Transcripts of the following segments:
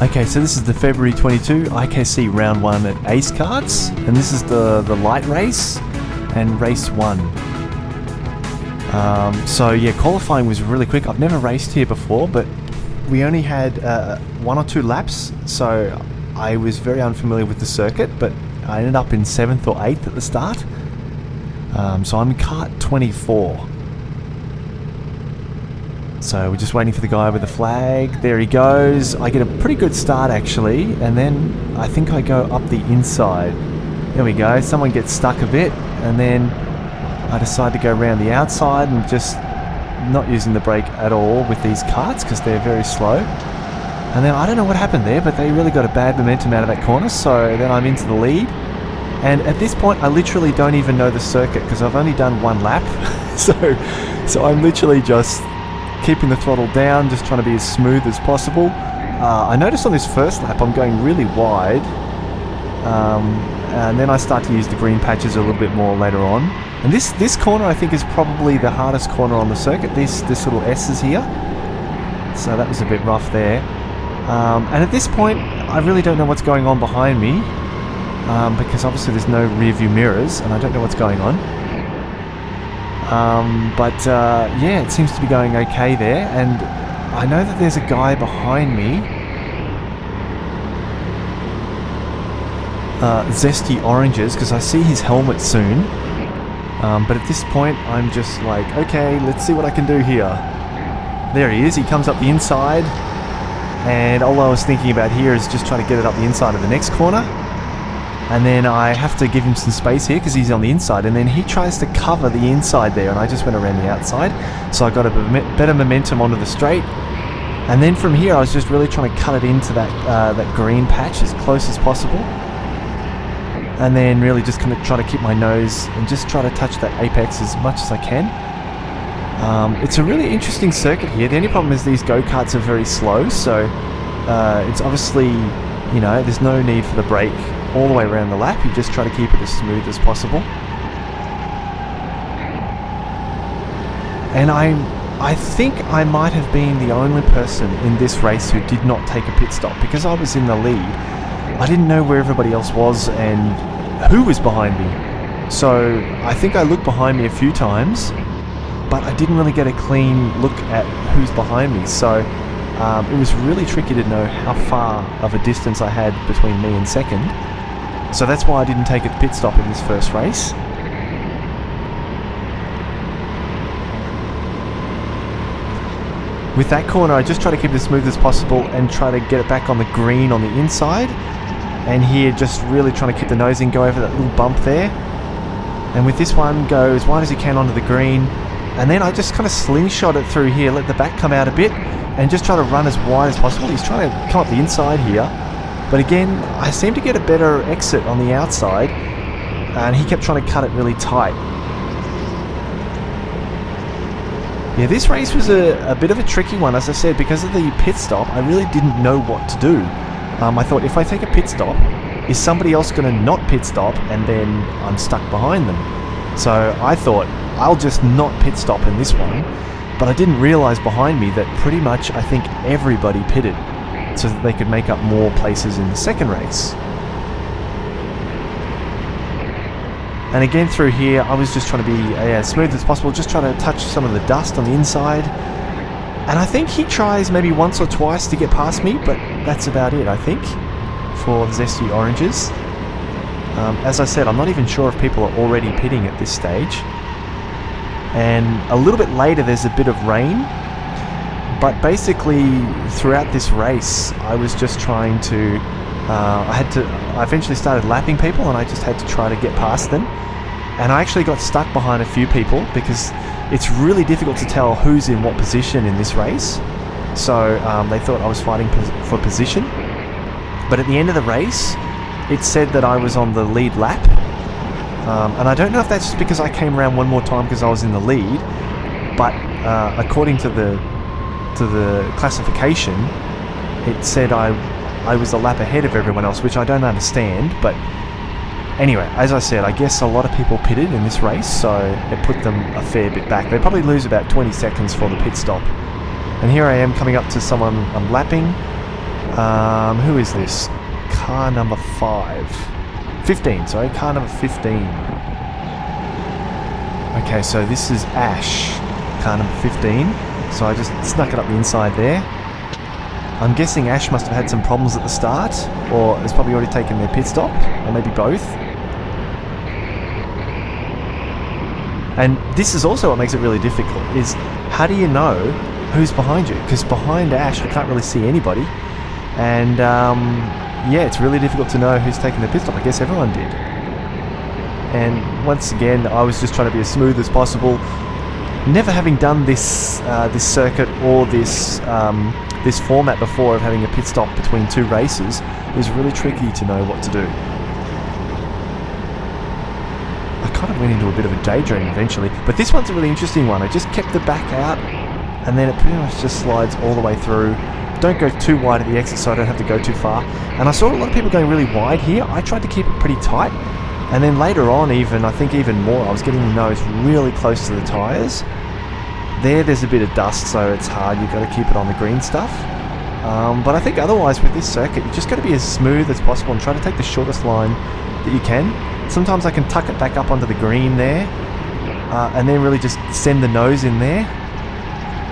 Okay, so this is the February 22 IKC round 1 at Ace Karts, and this is the light race and race 1. So yeah, qualifying was really quick. I've never raced here before, but we only had 1 or 2 laps, so I was very unfamiliar with the circuit, but I ended up in 7th or 8th at the start. So I'm in kart 24. So we're just waiting for the guy with the flag. There he goes. I get a pretty good start actually, and then I think I go up the inside. There we go. Someone gets stuck a bit, and then I decide to go around the outside and just not using the brake at all with these karts because they're very slow. And then I don't know what happened there, but they really got a bad momentum out of that corner, so then I'm into the lead. And at this point I literally don't even know the circuit because I've only done 1 lap. so I'm literally just keeping the throttle down, just trying to be as smooth as possible. I noticed on this first lap I'm going really wide, and then I start to use the green patches a little bit more later on. And this corner I think is probably the hardest corner on the circuit, this little S's here. So that was a bit rough there. And at this point I really don't know what's going on behind me, because obviously there's no rear view mirrors and I don't know what's going on. Yeah, it seems to be going okay there, and I know that there's a guy behind me, Zesty Oranges, because I see his helmet soon, but at this point I'm just like, okay, let's see what I can do here. There he is, he comes up the inside, and all I was thinking about here is just trying to get it up the inside of the next corner. And then I have to give him some space here because he's on the inside, and then he tries to cover the inside there, and I just went around the outside, so I got a better momentum onto the straight. And then from here I was just really trying to cut it into that green patch as close as possible, and then really just kind of try to keep my nose and just try to touch that apex as much as I can. It's a really interesting circuit here. The only problem is these go-karts are very slow, so it's obviously, you know, there's no need for the brake all the way around the lap. You just try to keep it as smooth as possible. And I think I might have been the only person in this race who did not take a pit stop, because I was in the lead. I didn't know where everybody else was and who was behind me. So I think I looked behind me a few times, but I didn't really get a clean look at who's behind me. So it was really tricky to know how far of a distance I had between me and second. So that's why I didn't take a pit stop in this first race. With that corner I just try to keep it as smooth as possible and try to get it back on the green on the inside. And here just really trying to keep the nose in, go over that little bump there. And with this one, go as wide as you can onto the green. And then I just kind of slingshot it through here, let the back come out a bit, and just try to run as wide as possible. He's trying to come up the inside here, but again I seem to get a better exit on the outside, and he kept trying to cut it really tight. Yeah, this race was a bit of a tricky one, as I said, because of the pit stop. I really didn't know what to do. I thought, if I take a pit stop, is somebody else going to not pit stop and then I'm stuck behind them? So I thought, I'll just not pit stop in this one. But I didn't realise behind me that pretty much I think everybody pitted so that they could make up more places in the second race. And again through here I was just trying to be as smooth as possible, just trying to touch some of the dust on the inside. And I think he tries maybe once or twice to get past me, but that's about it I think for Zesty Oranges. As I said, I'm not even sure if people are already pitting at this stage. And a little bit later there's a bit of rain, but basically throughout this race I was just trying to I eventually started lapping people, and I just had to try to get past them. And I actually got stuck behind a few people because it's really difficult to tell who's in what position in this race. So they thought I was fighting for position, but at the end of the race it said that I was on the lead lap. And I don't know if that's just because I came around one more time because I was in the lead, but according to the classification, it said I was a lap ahead of everyone else, which I don't understand. But anyway, as I said, I guess a lot of people pitted in this race, so it put them a fair bit back. They probably lose about 20 seconds for the pit stop. And here I am coming up to someone I'm lapping, Who is this? Car number 15, sorry, car number 15. Okay, so this is Ash, car number 15. So I just snuck it up the inside there. I'm guessing Ash must have had some problems at the start, or has probably already taken their pit stop, or maybe both. And this is also what makes it really difficult, is how do you know who's behind you? Because behind Ash, I can't really see anybody. And yeah, it's really difficult to know who's taking the pit stop. I guess everyone did. And once again, I was just trying to be as smooth as possible. Never having done this this circuit or this this format before of having a pit stop between two races, it was really tricky to know what to do. I kind of went into a bit of a daydream eventually, but this one's a really interesting one. I just kept the back out, and then it pretty much just slides all the way through. Don't go too wide at the exit so I don't have to go too far. And I saw a lot of people going really wide here. I tried to keep it pretty tight. And then later on I think even more, I was getting the nose really close to the tyres. There's a bit of dust, so it's hard. You've got to keep it on the green stuff. But I think otherwise with this circuit, you just got to be as smooth as possible and try to take the shortest line that you can. Sometimes I can tuck it back up onto the green there, and then really just send the nose in there.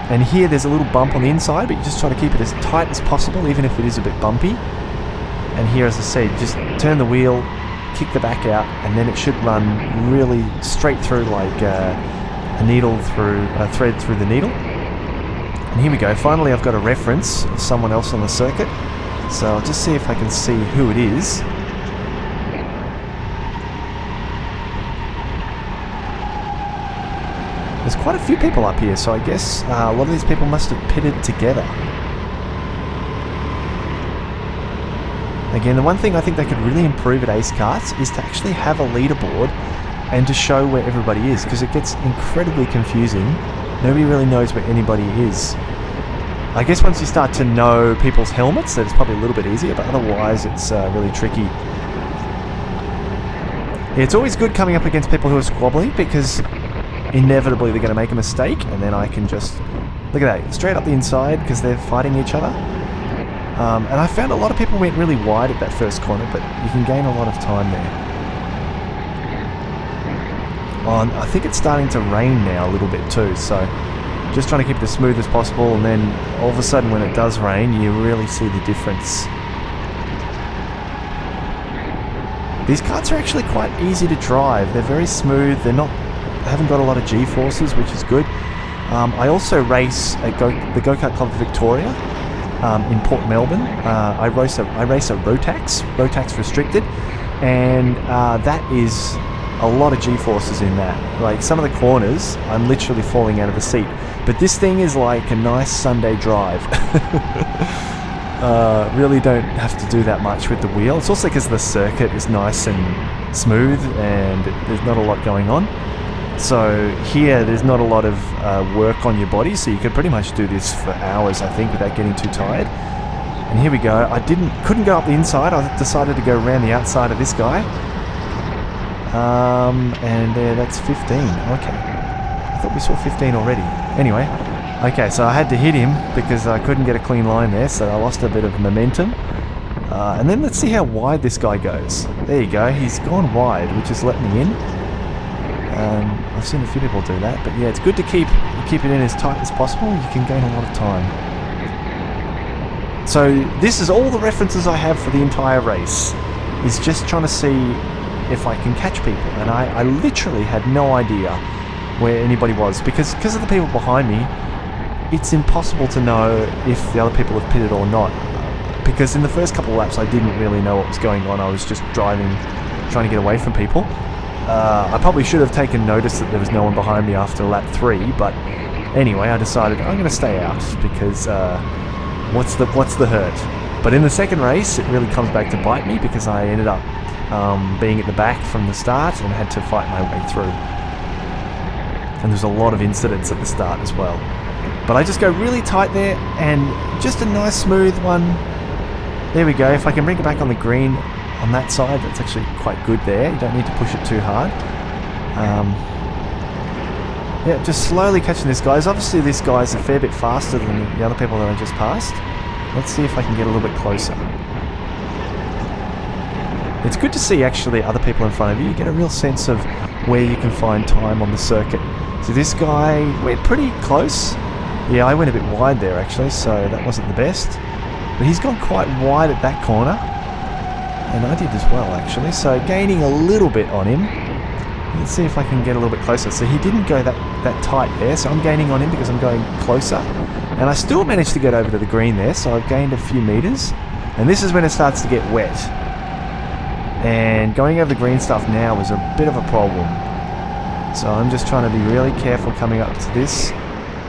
And here there's a little bump on the inside, but you just try to keep it as tight as possible, even if it is a bit bumpy. And here, as I said, just turn the wheel, kick the back out, and then it should run really straight through like a needle through a thread through the needle. And here we go. Finally, I've got a reference of someone else on the circuit. So I'll just see if I can see who it is. There's quite a few people up here, so I guess a lot of these people must have pitted together. Again, the one thing I think they could really improve at Ace Karts is to actually have a leaderboard and to show where everybody is, because it gets incredibly confusing. Nobody really knows where anybody is. I guess once you start to know people's helmets, then it's probably a little bit easier, but otherwise it's really tricky. Yeah, it's always good coming up against people who are squabbly, because inevitably they're going to make a mistake, and then I can just look at that, straight up the inside, because they're fighting each other. And I found a lot of people went really wide at that first corner, but you can gain a lot of time there. I think it's starting to rain now a little bit too, so just trying to keep it as smooth as possible, and then all of a sudden when it does rain, you really see the difference. These karts are actually quite easy to drive. They're very smooth. They haven't got a lot of G-forces, which is good. I also race at the Go-Kart Club of Victoria in Port Melbourne. I race a Rotax restricted, and that is a lot of G-forces in that. Like some of the corners, I'm literally falling out of the seat. But this thing is like a nice Sunday drive. Really don't have to do that much with the wheel. It's also because the circuit is nice and smooth and there's not a lot going on. So here there's not a lot of work on your body, so you could pretty much do this for hours, I think, without getting too tired. And here we go. I couldn't go up the inside. I decided to go around the outside of this guy. And that's 15. Okay. I thought we saw 15 already. Anyway. Okay, so I had to hit him because I couldn't get a clean line there, so I lost a bit of momentum. And then let's see how wide this guy goes. There you go. He's gone wide, which has let me in. I've seen a few people do that, but yeah, it's good to keep it in as tight as possible. You can gain a lot of time. So this is all the references I have for the entire race, is just trying to see if I can catch people. And I literally had no idea where anybody was, because of the people behind me, it's impossible to know if the other people have pitted or not. Because in the first couple of laps I didn't really know what was going on. I was just driving, trying to get away from people. I probably should have taken notice that there was no one behind me after lap 3, but anyway, I decided I'm going to stay out because what's the hurt? But in the second race, it really comes back to bite me, because I ended up being at the back from the start and had to fight my way through. And there's a lot of incidents at the start as well. But I just go really tight there, and just a nice smooth one. There we go. If I can bring it back on the green on that side, that's actually quite good there. You don't need to push it too hard. Yeah, just slowly catching this guy. Obviously this guy's a fair bit faster than the other people that I just passed. Let's see if I can get a little bit closer. It's good to see actually other people in front of you. You get a real sense of where you can find time on the circuit. So this guy went pretty close. Yeah, I went a bit wide there actually, so that wasn't the best. But he's gone quite wide at that corner. And I did as well actually, so gaining a little bit on him. Let's see if I can get a little bit closer. So he didn't go that tight there, so I'm gaining on him because I'm going closer. And I still managed to get over to the green there, so I've gained a few meters. And this is when it starts to get wet. And going over the green stuff now is a bit of a problem. So I'm just trying to be really careful coming up to this.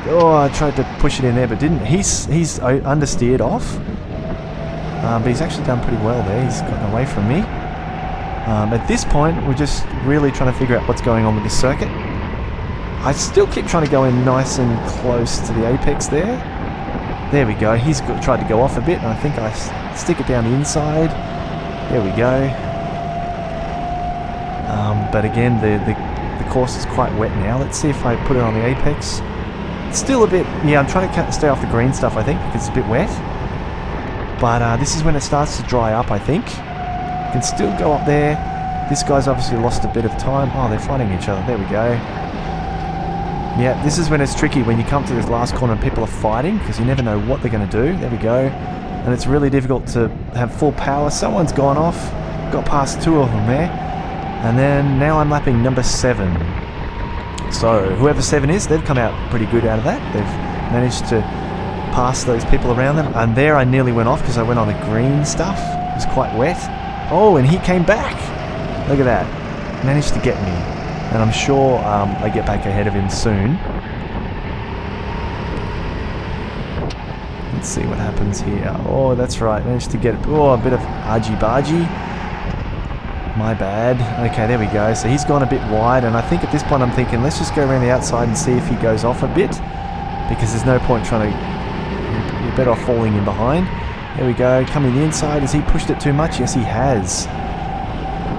Oh, I tried to push it in there, but didn't. He's understeered off. But he's actually done pretty well there. He's gotten away from me. At this point, we're just really trying to figure out what's going on with this circuit. I still keep trying to go in nice and close to the apex there. There we go. He's tried to go off a bit, and I think I stick it down the inside. There we go. But again, the course is quite wet now. Let's see if I put it on the apex. It's still a bit... Yeah, I'm trying to stay off the green stuff, I think, because it's a bit wet. But this is when it starts to dry up, I think. You can still go up there. This guy's obviously lost a bit of time. Oh, they're fighting each other. There we go. Yeah, this is when it's tricky, when you come to this last corner and people are fighting, because you never know what they're going to do. There we go. And it's really difficult to have full power. Someone's gone off. Got past two of them there. And then now I'm lapping number 7. So whoever 7 is, they've come out pretty good out of that. They've managed to pass those people around them. And there I nearly went off because I went on the green stuff. It was quite wet. Oh, and he came back. Look at that. Managed to get me. And I'm sure I get back ahead of him soon. Let's see what happens here. Oh, that's right. Managed to get a bit of argy-bargy. My bad. Okay, there we go. So he's gone a bit wide, and I think at this point I'm thinking, let's just go around the outside and see if he goes off a bit, because there's no point trying to... You're better off falling in behind. There we go. Coming the inside. Has he pushed it too much? Yes, he has.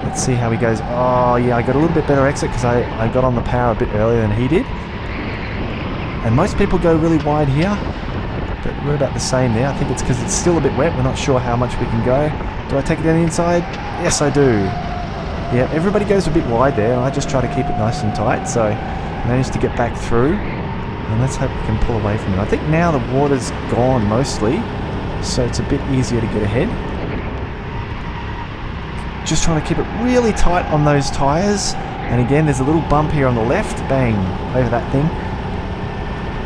Let's see how he goes. Oh, yeah, I got a little bit better exit because I got on the power a bit earlier than he did. And most people go really wide here, but we're about the same there. I think it's because it's still a bit wet. We're not sure how much we can go. Do I take it down the inside? Yes, I do. Yeah, everybody goes a bit wide there, and I just try to keep it nice and tight, so I managed to get back through. And let's hope we can pull away from it. I think now the water's gone mostly, so it's a bit easier to get ahead. Just trying to keep it really tight on those tyres. And again, there's a little bump here on the left. Bang, over that thing.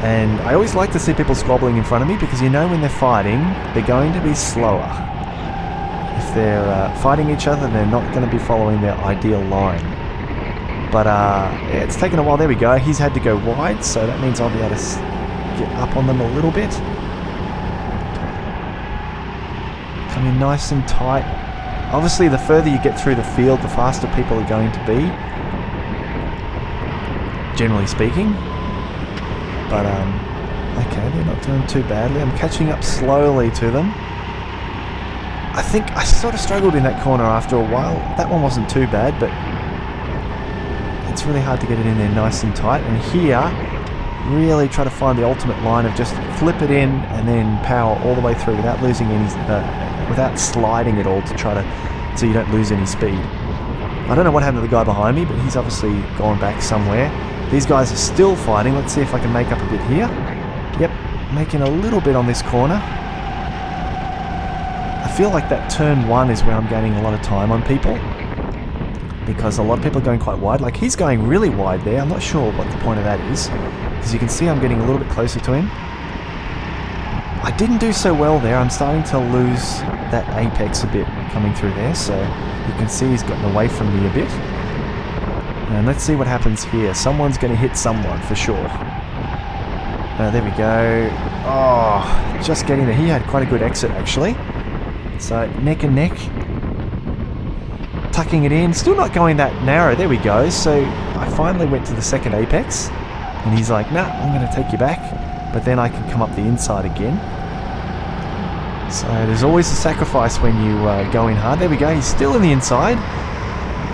And I always like to see people squabbling in front of me, because you know when they're fighting, they're going to be slower. If they're fighting each other, they're not going to be following their ideal line. But yeah, it's taken a while. There we go. He's had to go wide, so that means I'll be able to get up on them a little bit. Come in nice and tight. Obviously, the further you get through the field, the faster people are going to be, generally speaking. But okay, they're not doing too badly. I'm catching up slowly to them. I think I sort of struggled in that corner after a while. That one wasn't too bad, but it's really hard to get it in there nice and tight. And here, really try to find the ultimate line of just flip it in and then power all the way through without losing any, without sliding at all, to try to, so you don't lose any speed. I don't know what happened to the guy behind me, but he's obviously gone back somewhere. These guys are still fighting. Let's see if I can make up a bit here. Yep, making a little bit on this corner. I feel like that turn 1 is where I'm gaining a lot of time on people, because a lot of people are going quite wide. Like, he's going really wide there. I'm not sure what the point of that is, because you can see I'm getting a little bit closer to him. I didn't do so well there. I'm starting to lose that apex a bit coming through there, so you can see he's gotten away from me a bit. And let's see what happens here. Someone's going to hit someone for sure. There we go. Oh, just getting there. He had quite a good exit actually. So neck and neck. Tucking it in. Still not going that narrow. There we go. So I finally went to the second apex. And he's like, nah, I'm going to take you back. But then I can come up the inside again. So there's always a sacrifice when you go in hard. There we go. He's still in the inside.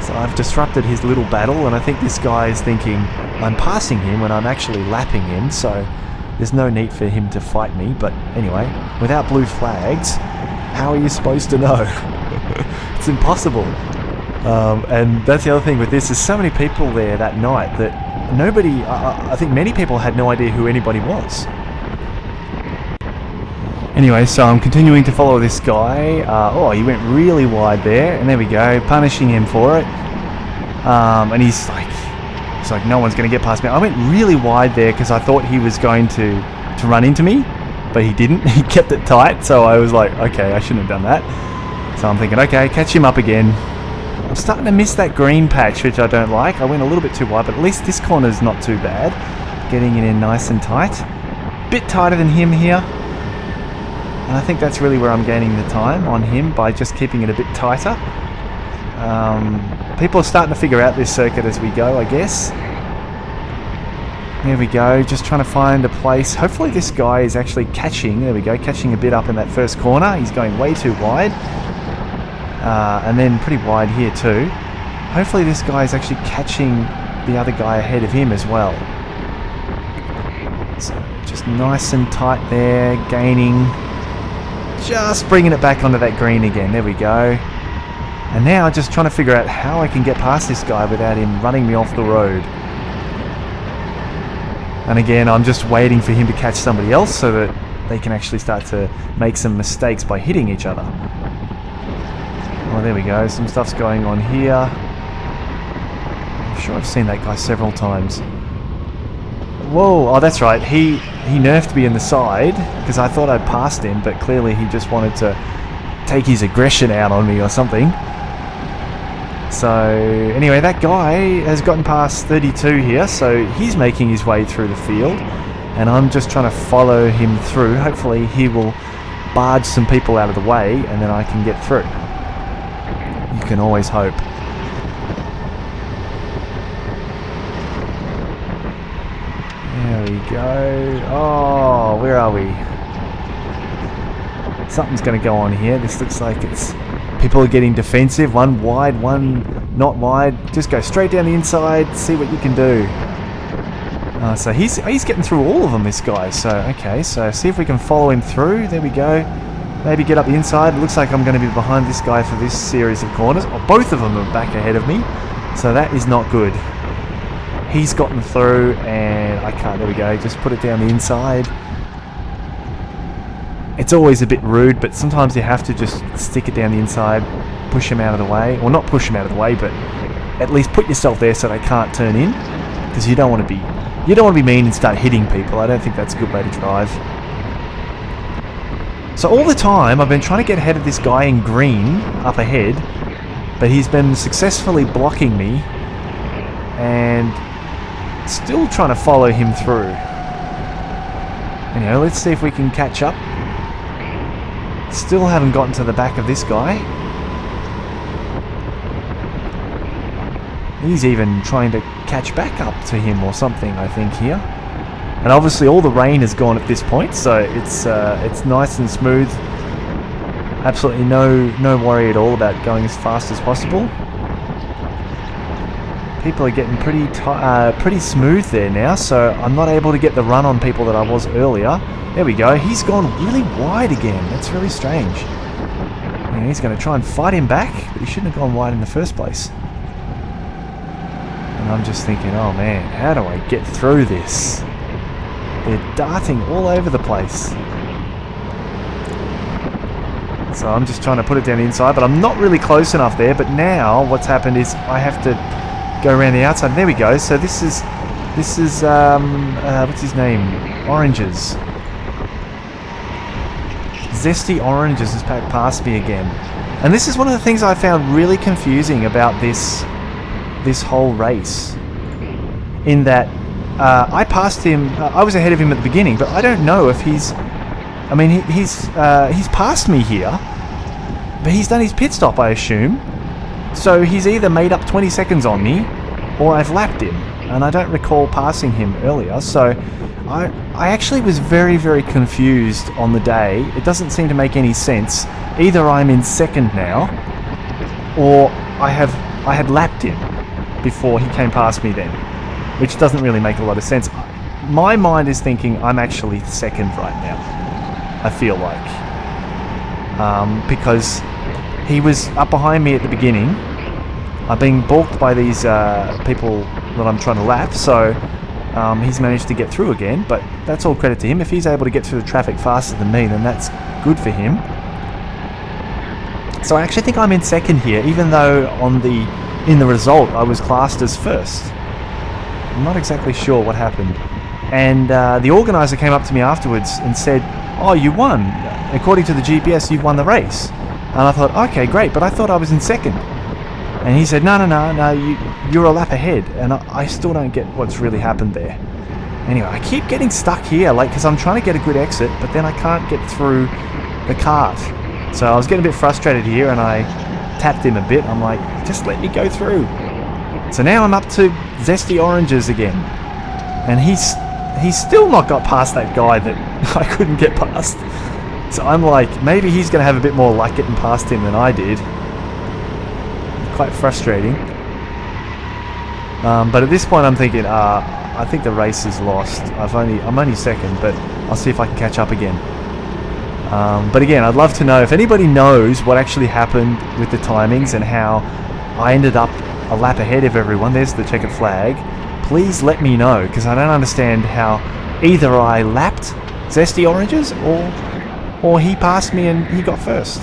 So I've disrupted his little battle, and I think this guy is thinking I'm passing him when I'm actually lapping him, so there's no need for him to fight me. But anyway, without blue flags, how are you supposed to know? It's impossible. And that's the other thing with this, there's so many people there that night that nobody, I think many people had no idea who anybody was. Anyway, so I'm continuing to follow this guy. He went really wide there, and there we go, punishing him for it. And he's like, no one's going to get past me. I went really wide there because I thought he was going to run into me, but he didn't. He kept it tight, so I was like, okay, I shouldn't have done that. So I'm thinking, okay, catch him up again. I'm starting to miss that green patch, which I don't like. I went a little bit too wide, but at least this corner's not too bad. Getting it in nice and tight. Bit tighter than him here. And I think that's really where I'm gaining the time on him, by just keeping it a bit tighter. People are starting to figure out this circuit as we go, I guess. There we go, just trying to find a place. Hopefully this guy is actually catching, there we go, catching a bit up in that first corner. He's going way too wide. And then pretty wide here too. Hopefully this guy is actually catching the other guy ahead of him as well. So just nice and tight there, gaining. Just bringing it back onto that green again. There we go. And now just trying to figure out how I can get past this guy without him running me off the road. And again, I'm just waiting for him to catch somebody else so that they can actually start to make some mistakes by hitting each other. Oh, there we go. Some stuff's going on here. I'm sure I've seen that guy several times. Whoa, oh that's right, he nerfed me in the side because I thought I'd passed him, but clearly he just wanted to take his aggression out on me or something. So anyway, that guy has gotten past 32 here, so he's making his way through the field, and I'm just trying to follow him through. Hopefully he will barge some people out of the way and then I can get through. You can always hope. There we go. Oh, where are we? Something's going to go on here. This looks like it's... People are getting defensive. One wide, one not wide. Just go straight down the inside. See what you can do. So he's getting through all of them, this guy. So, okay. So, see if we can follow him through. There we go. Maybe get up the inside. It looks like I'm going to be behind this guy for this series of corners. Oh, both of them are back ahead of me. So that is not good. He's gotten through and I can't. There we go. Just put it down the inside. It's always a bit rude, but sometimes you have to just stick it down the inside, push him out of the way. Or not push him out of the way, but at least put yourself there so they can't turn in. Because you don't want to be mean and start hitting people. I don't think that's a good way to drive. So all the time I've been trying to get ahead of this guy in green up ahead, but he's been successfully blocking me and still trying to follow him through. Anyway, let's see if we can catch up. Still haven't gotten to the back of this guy. He's even trying to catch back up to him or something, I think, here. And obviously all the rain has gone at this point, so it's nice and smooth. Absolutely no worry at all about going as fast as possible. People are getting pretty smooth there now, so I'm not able to get the run on people that I was earlier. There we go. He's gone really wide again. That's really strange. And he's going to try and fight him back, but he shouldn't have gone wide in the first place. And I'm just thinking, oh man, how do I get through this? They're darting all over the place. So I'm just trying to put it down the inside, but I'm not really close enough there. But now what's happened is I have to go around the outside. There we go. So this is what's his name? Oranges. Zesty Oranges has packed past me again. And this is one of the things I found really confusing about this whole race. In that I passed him, I was ahead of him at the beginning, but I don't know if he's passed me here, but he's done his pit stop, I assume. So he's either made up 20 seconds on me, or I've lapped him, and I don't recall passing him earlier. So I actually was very, very confused on the day. It doesn't seem to make any sense. Either I'm in second now, or I had lapped him before he came past me then, which doesn't really make a lot of sense. my mind is thinking I'm actually second right now. I feel like. Because he was up behind me at the beginning. I'm being balked by these people that I'm trying to lap, so he's managed to get through again, but that's all credit to him. If he's able to get through the traffic faster than me, then that's good for him. So I actually think I'm in second here, even though in the result I was classed as first. I'm not exactly sure what happened. And the organizer came up to me afterwards and said, "Oh, you won. According to the GPS, you've won the race." And I thought, okay, great, but I thought I was in second. And he said, no, you're a lap ahead. And I still don't get what's really happened there. Anyway, I keep getting stuck here, because I'm trying to get a good exit, but then I can't get through the cart. So I was getting a bit frustrated here, and I tapped him a bit. I'm like, just let me go through. So now I'm up to Zesty Oranges again. And he's still not got past that guy that I couldn't get past. So I'm like, maybe he's going to have a bit more luck getting past him than I did. Quite frustrating. But at this point I'm thinking, I think the race is lost. I'm only second, but I'll see if I can catch up again. But again, I'd love to know if anybody knows what actually happened with the timings and how I ended up a lap ahead of everyone. There's the checkered flag. Please let me know, because I don't understand how either I lapped Zesty Oranges or he passed me and he got first.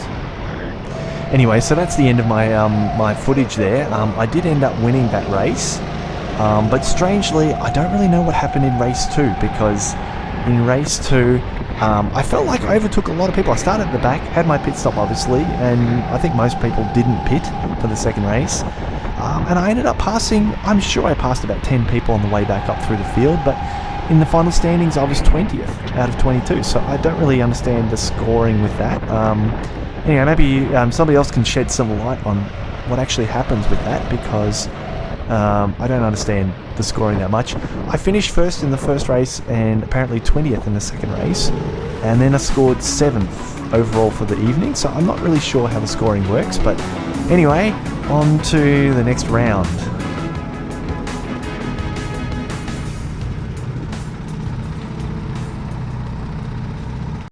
Anyway, so that's the end of my my footage there. I did end up winning that race, but strangely, I don't really know what happened in race 2, because in race 2, I felt like I overtook a lot of people. I started at the back, had my pit stop obviously, and I think most people didn't pit for the second race. And I ended up passing, I'm sure I passed about 10 people on the way back up through the field, but in the final standings I was 20th out of 22, so I don't really understand the scoring with that. Anyway, maybe somebody else can shed some light on what actually happens with that, because I don't understand the scoring that much. I finished first in the first race and apparently 20th in the second race, and then I scored 7th overall for the evening, so I'm not really sure how the scoring works, but anyway, on to the next round.